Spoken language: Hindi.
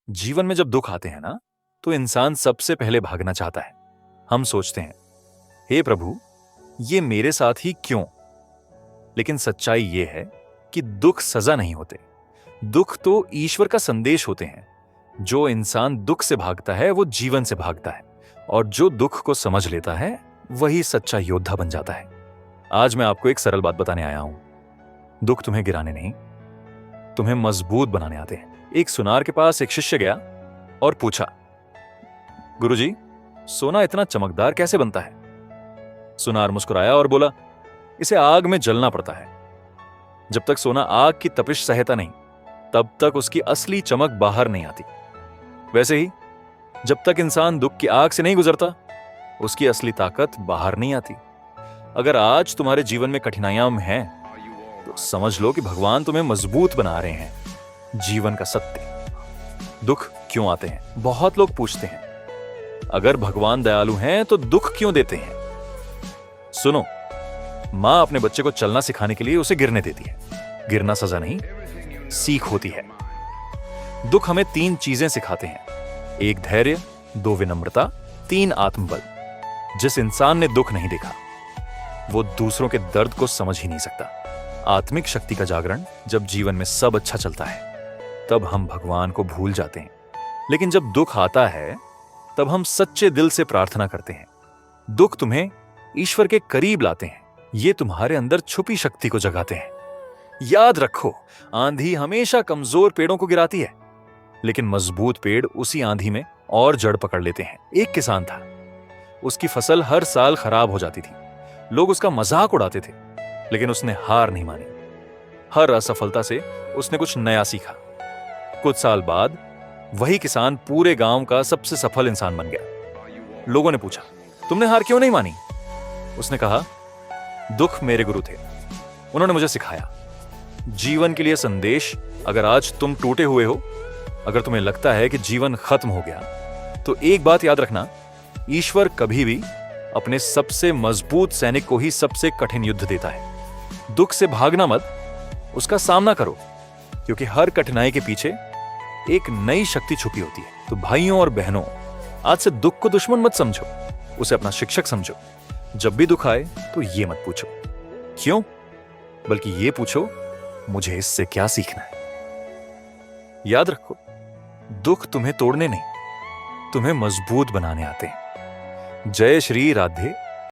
जीवन में जब दुख आते हैं ना, तो इंसान सबसे पहले भागना चाहता है। हम सोचते हैं, हे प्रभु, ये मेरे साथ ही क्यों? लेकिन सच्चाई ये है कि दुख सजा नहीं होते। दुख तो ईश्वर का संदेश होते हैं। जो इंसान दुख से भागता है वो जीवन से भागता है, और जो दुख को समझ लेता है वही सच्चा योद्धा बन जाता है। आज मैं आपको एक सरल बात बताने आया हूं। दुख तुम्हें गिराने नहीं, तुम्हें मजबूत बनाने आते हैं। एक सुनार के पास एक शिष्य गया और पूछा, गुरुजी, सोना इतना चमकदार कैसे बनता है? सुनार मुस्कुराया और बोला, इसे आग में जलना पड़ता है। जब तक सोना आग की तपिश सहता नहीं, तब तक उसकी असली चमक बाहर नहीं आती। वैसे ही जब तक इंसान दुख की आग से नहीं गुजरता, उसकी असली ताकत बाहर नहीं आती। अगर आज तुम्हारे जीवन में कठिनाइयां हैं, तो समझ लो कि भगवान तुम्हें मजबूत बना रहे हैं। जीवन का सत्य। दुख क्यों आते हैं? बहुत लोग पूछते हैं, अगर भगवान दयालु हैं तो दुख क्यों देते हैं? सुनो, मां अपने बच्चे को चलना सिखाने के लिए उसे गिरने देती है। गिरना सजा नहीं, सीख होती है। दुख हमें 3 चीजें सिखाते हैं। 1 धैर्य, 2 विनम्रता, 3 आत्मबल। जिस इंसान ने दुख नहीं देखा, वो दूसरों के दर्द को समझ ही नहीं सकता। आत्मिक शक्ति का जागरण। जब जीवन में सब अच्छा चलता है, तब हम भगवान को भूल जाते हैं। लेकिन जब दुख आता है, तब हम सच्चे दिल से प्रार्थना करते हैं। दुख तुम्हें ईश्वर के करीब लाते हैं। ये तुम्हारे अंदर छुपी शक्ति को जगाते हैं। याद रखो, आंधी हमेशा कमजोर पेड़ों को गिराती है, लेकिन मजबूत पेड़ उसी आंधी में और जड़ पकड़ लेते हैं। एक किसान था, उसकी फसल हर साल खराब हो जाती थी। लोग उसका मजाक उड़ाते थे, लेकिन उसने हार नहीं मानी। हर असफलता से उसने कुछ नया सीखा। कुछ साल बाद वही किसान पूरे गांव का सबसे सफल इंसान बन गया। लोगों ने पूछा, तुमने हार क्यों नहीं मानी? उसने कहा, दुख मेरे गुरु थे, उन्होंने मुझे सिखाया। जीवन के लिए संदेश। अगर आज तुम टूटे हुए हो, अगर तुम्हें लगता है कि जीवन खत्म हो गया, तो एक बात याद रखना, ईश्वर कभी भी अपने सबसे मजबूत सैनिक को ही सबसे कठिन युद्ध देता है। दुख से भागना मत, उसका सामना करो, क्योंकि हर कठिनाई के पीछे एक नई शक्ति छुपी होती है। तो भाइयों और बहनों, आज से दुख को दुश्मन मत समझो, उसे अपना शिक्षक समझो। जब भी दुख आए तो ये मत पूछो क्यों, बल्कि ये पूछो, मुझे इससे क्या सीखना है। याद रखो, दुख तुम्हें तोड़ने नहीं, तुम्हें मजबूत बनाने आते हैं। जय श्री राधे